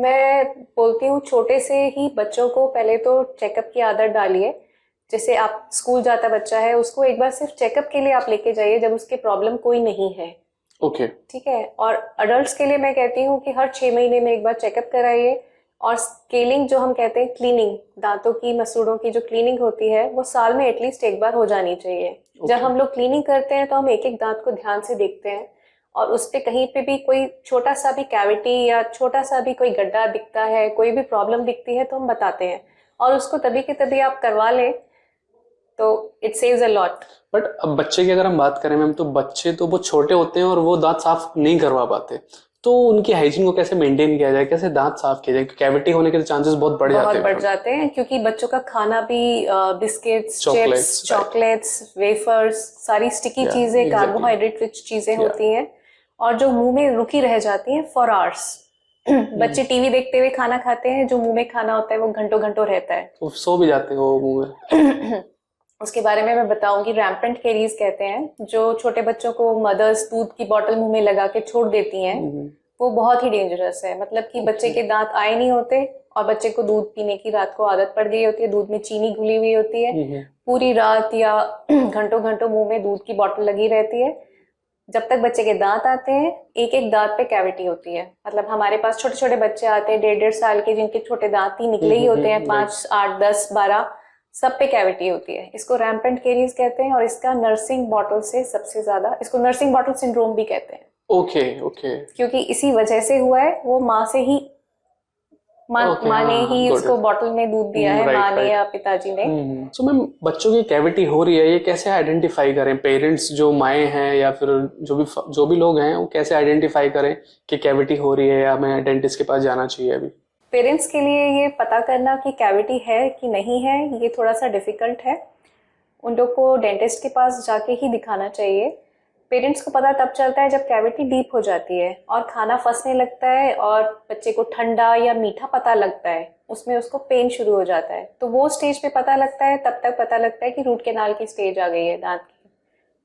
मैं बोलती हूँ छोटे से ही बच्चों को पहले तो चेकअप की आदत डालिए। जैसे आप स्कूल जाता बच्चा है, उसको एक बार सिर्फ चेकअप के लिए आप लेके जाइए जब उसके प्रॉब्लम कोई नहीं है। ओके। ठीक है। और अडल्ट्स के लिए मैं कहती हूँ कि हर 6 महीने में एक बार चेकअप कराइए। और स्केलिंग जो हम कहते हैं, क्लीनिंग, दांतों की मसूड़ों की जो क्लीनिंग होती है वो साल में एटलीस्ट एक बार हो जानी चाहिए। जब ओके। हम लोग क्लीनिंग करते हैं तो हम एक एक दांत को ध्यान से देखते हैं, और उस पे कहीं पे भी कोई छोटा सा भी कैविटी या छोटा सा भी कोई गड्ढा दिखता है, कोई भी प्रॉब्लम दिखती है तो हम बताते हैं, और उसको तभी के तभी आप करवा लें तो it saves a lot. But अब बच्चे की अगर हम बात करें मैम, तो बच्चे तो वो छोटे होते हैं और वो दांत साफ नहीं करवा पाते, तो उनकी हाइजीन को कैसे मेंटेन किया जाए, कैसे दांत साफ किया जाए? कैविटी होने के चांसेस बहुत बढ़ बहुत जाते हैं बढ़ मैडम। जाते हैं क्योंकि बच्चों का खाना भी biscuits, chips, chocolates, right. Chocolates, wafers, सारी स्टिकी या चीजें, एग्जैक्टली। कार्बोहाइड्रेट रिच चीजें या होती हैं, और जो मुंह में रुकी रह जाती हैं फॉर आवर्स। बच्चे टीवी देखते हुए खाना खाते हैं, जो मुंह में खाना होता है वो घंटों घंटों रहता है। तो सो भी जाते हैं वो मुंह में। उसके बारे में मैं बताऊंगी। रैम्पेंट केरीज कहते हैं, जो छोटे बच्चों को मदर्स दूध की बोतल मुंह में लगा के छोड़ देती हैं, वो बहुत ही डेंजरस है। मतलब कि बच्चे ओके। के दांत आए नहीं होते और बच्चे को दूध पीने की रात को आदत पड़ गई होती है, दूध में चीनी घुली हुई होती है, पूरी रात या घंटों घंटों मुंह में दूध की बोतल लगी रहती है। जब तक बच्चे के दांत आते हैं, एक एक दांत पे कैविटी होती है। मतलब हमारे पास छोटे छोटे बच्चे आते हैं 1.5 1.5 साल के, जिनके छोटे दांत ही निकले ही होते हैं, राइट। 5 8 10 12, सब पे कैविटी होती है। इसको रैम्पेंट केरीज कहते हैं, और इसका नर्सिंग बॉटल से सबसे ज्यादा, इसको नर्सिंग बॉटल सिंड्रोम भी कहते हैं, ओके। ओके। क्योंकि इसी वजह से हुआ है। वो माँ से ही, ओके। माँ हाँ ने हाँ, ही गुड। उसको बॉटल में दूध दिया है, माँ राइट ने राइट। या पिताजी ने। सो मैम, बच्चों की कैविटी हो रही है, ये कैसे आइडेंटिफाई करें? पेरेंट्स जो माएँ हैं या फिर जो भी लोग हैं, वो कैसे आइडेंटिफाई करें कि कैविटी हो रही है या हमें डेंटिस्ट के पास जाना चाहिए अभी? पेरेंट्स के लिए ये पता करना कि कैविटी है कि नहीं है, ये थोड़ा सा डिफिकल्ट है। उन लोग को डेंटिस्ट के पास जाके ही दिखाना चाहिए। पेरेंट्स को पता तब चलता है जब कैविटी डीप हो जाती है और खाना फंसने लगता है, और बच्चे को ठंडा या मीठा पता लगता है, उसमें उसको पेन शुरू हो जाता है, तो वो स्टेज पे पता लगता है। तब तक पता लगता है कि रूट कैनाल की स्टेज आ गई है दांत की।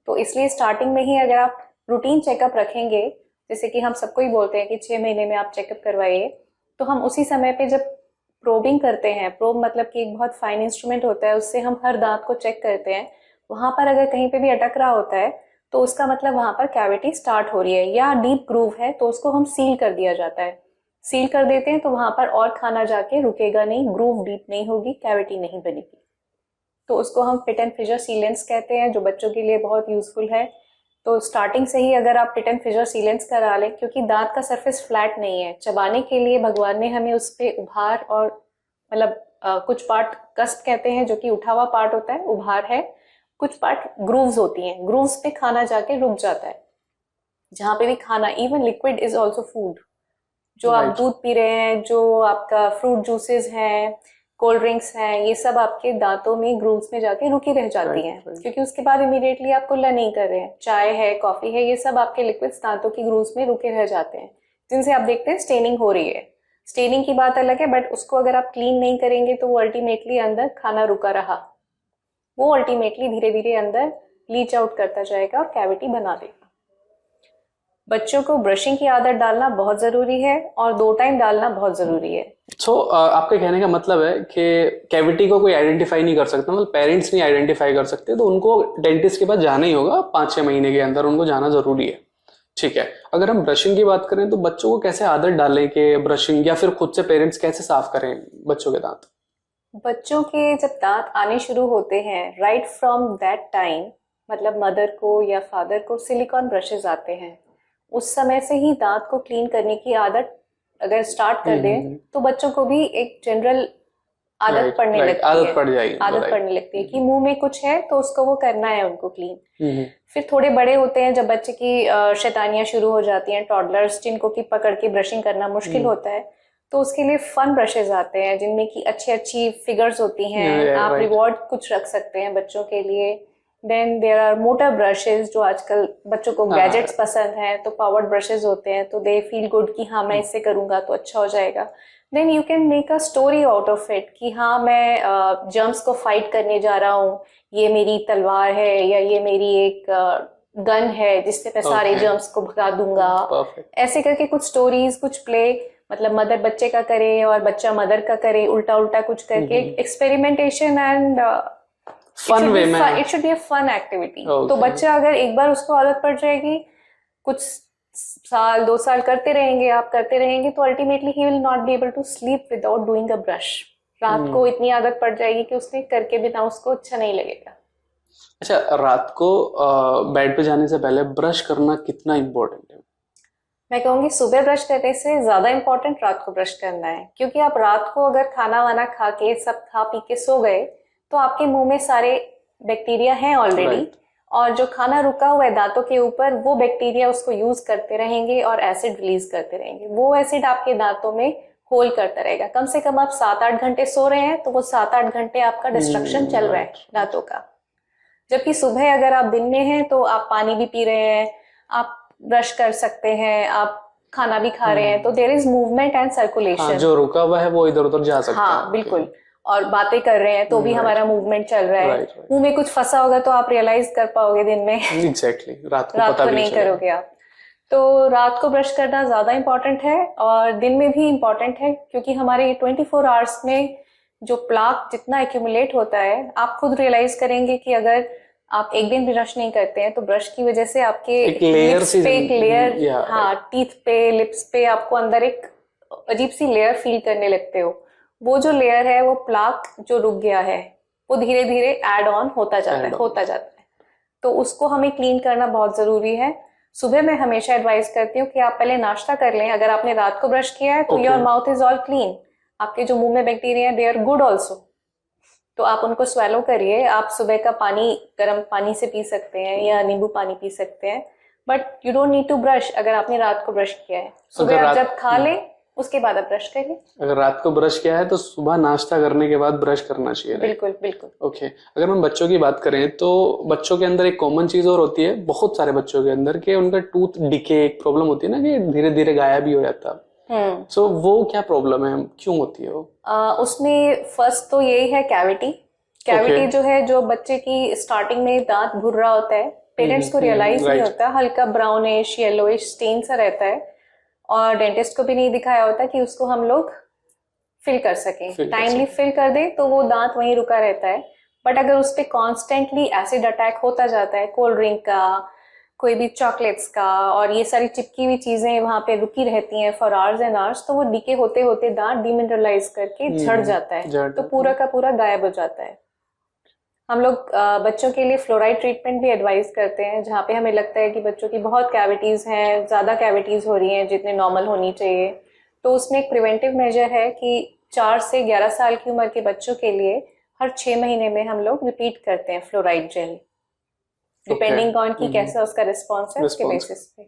तो इसलिए स्टार्टिंग में ही अगर आप रूटीन चेकअप रखेंगे, जैसे कि हम सबको ही बोलते हैं कि 6 महीने में आप चेकअप करवाइए, तो हम उसी समय पे जब प्रोबिंग करते हैं, प्रोब मतलब कि एक बहुत फाइन इंस्ट्रूमेंट होता है, उससे हम हर दांत को चेक करते हैं, वहां पर अगर कहीं पे भी अटक रहा होता है तो उसका मतलब वहां पर कैविटी स्टार्ट हो रही है, या डीप ग्रूव है तो उसको हम सील कर दिया जाता है। सील कर देते हैं तो वहां पर और खाना जाके रुकेगा नहीं, ग्रूव डीप नहीं होगी, कैविटी नहीं बनेगी। तो उसको हम पिट एंड फिशर सीलेंस कहते हैं, जो बच्चों के लिए बहुत यूजफुल है। तो स्टार्टिंग से ही अगर आप पिट एंड फिशर सीलेंस करा लें, क्योंकि दांत का सरफेस फ्लैट नहीं है, चबाने के लिए भगवान ने हमें उस पे उभार और मतलब कुछ पार्ट कस्प कहते हैं जो कि उठा हुआ पार्ट होता है, उभार है। कुछ पार्ट ग्रूव्स होती हैं, ग्रूव्स पे खाना जाके रुक जाता है। जहां पे भी खाना, even liquid is also food, जो आप राइट। दूध पी रहे हैं, जो आपका फ्रूट जूसेस हैं, कोल्ड ड्रिंक्स हैं, ये सब आपके दांतों में ग्रूव्स में जाके रुकी रह जाती राइट हैं, राइट। क्योंकि उसके बाद इमीडिएटली आप कुल्ला नहीं कर रहे हैं। चाय है, कॉफी है, ये सब आपके लिक्विड्स दांतों की ग्रूव्स में रुके रह जाते हैं, जिनसे आप देखते हैं स्टेनिंग हो रही है। स्टेनिंग की बात अलग है, बट उसको अगर आप क्लीन नहीं करेंगे तो वो अल्टीमेटली अंदर खाना रुका रहा, वो अल्टीमेटली धीरे धीरे अंदर लीच आउट करता जाएगा और कैविटी बना देगा। बच्चों को ब्रशिंग की आदत डालना बहुत जरूरी है, और 2 टाइम डालना बहुत जरूरी है। आपके कहने का मतलब है कि कैविटी को कोई आइडेंटिफाई नहीं कर सकता, मतलब पेरेंट्स नहीं आइडेंटिफाई कर सकते, तो उनको डेंटिस्ट के पास जाना ही होगा, 5 6 महीने के अंदर उनको जाना जरूरी है। ठीक है। अगर हम ब्रशिंग की बात करें तो बच्चों को कैसे आदत डालें कि ब्रशिंग, या फिर खुद से पेरेंट्स कैसे साफ करें बच्चों के दांत? बच्चों के जब दांत आने शुरू होते हैं, राइट फ्रॉम दैट टाइम, मतलब मदर को या फादर को सिलिकॉन ब्रशेस आते हैं, उस समय से ही दांत को क्लीन करने की आदत अगर स्टार्ट कर दें तो बच्चों को भी एक जनरल आदत राइट पड़ने राइट, लगती आदत है। पड़ जाएगी उनको, आदत राइट। पड़ने लगती है कि मुंह में कुछ है तो उसको वो करना है उनको क्लीन। फिर थोड़े बड़े होते हैं, जब बच्चे की शैतानियां शुरू हो जाती हैं, टॉडलर्स जिनको की पकड़ के ब्रशिंग करना मुश्किल होता है, तो उसके लिए फन ब्रशेज आते हैं जिनमें की अच्छी अच्छी फिगर्स होती हैं, आप राइट। रिवॉर्ड कुछ रख सकते हैं बच्चों के लिए। Then there are motor brushes, जो आजकल बच्चों को हाँ। गैजेट्स पसंद हैं, तो पावर्ड ब्रशेज होते हैं, तो दे फील गुड कि हाँ मैं इससे करूंगा तो अच्छा हो जाएगा। Then you can make a story out of it कि हाँ मैं जर्म्स को फाइट करने जा रहा हूँ, ये मेरी तलवार है या ये मेरी एक गन है जिससे मैं सारे ओके। जर्म्स को भगा दूंगा। परफेक्ट। ऐसे करके कुछ स्टोरीज, कुछ प्ले, मतलब मदर बच्चे का करे और बच्चा मदर का करे, उल्टा उल्टा कुछ करके एक्सपेरिमेंटेशन एंड फन वे में। It should be a fun activity. तो Okay. बच्चा अगर एक बार उसको आदत पड़ जाएगी, कुछ साल 2 साल करते रहेंगे, आप करते रहेंगे, तो ultimately he will not be able to sleep without doing a brush. रात को इतनी आदत पड़ जाएगी कि उसने करके बिना उसको अच्छा नहीं लगेगा। अच्छा, रात को बेड पे जाने से पहले ब्रश करना कितना इम्पोर्टेंट है? मैं कहूंगी सुबह ब्रश करने से ज्यादा इम्पोर्टेंट रात को ब्रश करना है, क्योंकि आप रात को अगर खाना वाना खा के सब खा पी के सो गए तो आपके मुंह में सारे बैक्टीरिया हैं ऑलरेडी, Right. और जो खाना रुका हुआ है दांतों के ऊपर, वो बैक्टीरिया उसको यूज करते रहेंगे और एसिड रिलीज करते रहेंगे। वो एसिड आपके दांतों में होल करता रहेगा। कम से कम आप 7-8 घंटे सो रहे हैं तो वो 7-8 घंटे आपका डिस्ट्रक्शन चल रहा है दांतों का। जबकि सुबह अगर आप दिन में हैं तो आप पानी भी पी रहे हैं, आप ब्रश कर सकते हैं, आप खाना भी खा रहे हैं, तो there is movement and circulation. जो रुका हुआ है वो इधर उधर जा सकता है। हाँ बिल्कुल। और बातें कर रहे हैं तो भी हमारा मूवमेंट चल रहा है। Right. मुंह में कुछ फंसा होगा तो आप रियलाइज कर पाओगे दिन में। एग्जैक्टली, रात को रात पता को भी नहीं चलेगा। करोगे आप। तो रात को ब्रश करना ज्यादा इंपॉर्टेंट है और दिन में भी इंपॉर्टेंट है, क्योंकि हमारे 24 आवर्स में जो प्लाक जितना एक्यूमुलेट होता है, आप खुद रियलाइज करेंगे कि अगर आप एक दिन भी ब्रश नहीं करते हैं तो ब्रश की वजह से आपके लिप्स पे एक लेयर, हाँ टीथ पे, लिप्स पे आपको अंदर एक अजीब सी लेयर फील करने लगते हो। वो जो लेयर है, वो प्लाक जो रुक गया है, वो धीरे धीरे एड ऑन होता जाता है। तो उसको हमें क्लीन करना बहुत जरूरी है। सुबह मैं हमेशा एडवाइस करती हूँ कि आप पहले नाश्ता कर लें। अगर आपने रात को ब्रश किया है तो your mouth is all clean, आपके जो मुंह में बैक्टीरिया है दे आर गुड ऑल्सो, तो आप उनको स्वेलो करिए। आप सुबह का पानी गर्म पानी से पी सकते हैं या नींबू पानी पी सकते हैं, but you don't need to brush अगर आपने रात को ब्रश किया है। सुबह आप जब खा लें उसके बाद आप ब्रश करिए। अगर रात को ब्रश किया है तो सुबह नाश्ता करने के बाद ब्रश करना चाहिए। बिल्कुल बिल्कुल। ओके, अगर हम बच्चों की बात करें तो बच्चों के अंदर एक कॉमन चीज और होती है, बहुत सारे बच्चों के अंदर, कि उनका टूथ डिके एक प्रॉब्लम होती है ना, कि धीरे धीरे गायब ही हो जाता है। सो वो क्या प्रॉब्लम है, क्यों होती है वो? उसमें फर्स्ट तो यही है कैविटी जो है, जो बच्चे की स्टार्टिंग में दांत भुर रहा होता है, पेरेंट्स को रियलाइज नहीं होता, हल्का ब्राउनिश येलोइश स्टेन सा रहता है, और डेंटिस्ट को भी नहीं दिखाया होता कि उसको हम लोग फिल कर सकें। टाइमली फिल कर दें तो वो दांत वहीं रुका रहता है। बट अगर उस पर कॉन्स्टेंटली एसिड अटैक होता जाता है, कोल्ड ड्रिंक का, कोई भी चॉकलेट्स का, और ये सारी चिपकी हुई चीजें वहां पे रुकी रहती हैं फॉर आवर्स एंड आवर्स, तो वो डीके होते होते दांत डिमिनरलाइज करके झड़ जाता है, तो पूरा का पूरा गायब हो जाता है। हम लोग बच्चों के लिए फ्लोराइड ट्रीटमेंट भी एडवाइस करते हैं, जहाँ पे हमें लगता है कि बच्चों की बहुत कैविटीज हैं, ज्यादा कैविटीज हो रही हैं जितने नॉर्मल होनी चाहिए। तो उसमें एक प्रिवेंटिव मेजर है कि 4 से 11 साल की उम्र के बच्चों के लिए हर 6 महीने में हम लोग रिपीट करते हैं फ्लोराइड जेल, डिपेंडिंग ऑन कि कैसा उसका रिस्पॉन्स है उसके बेसिस पे।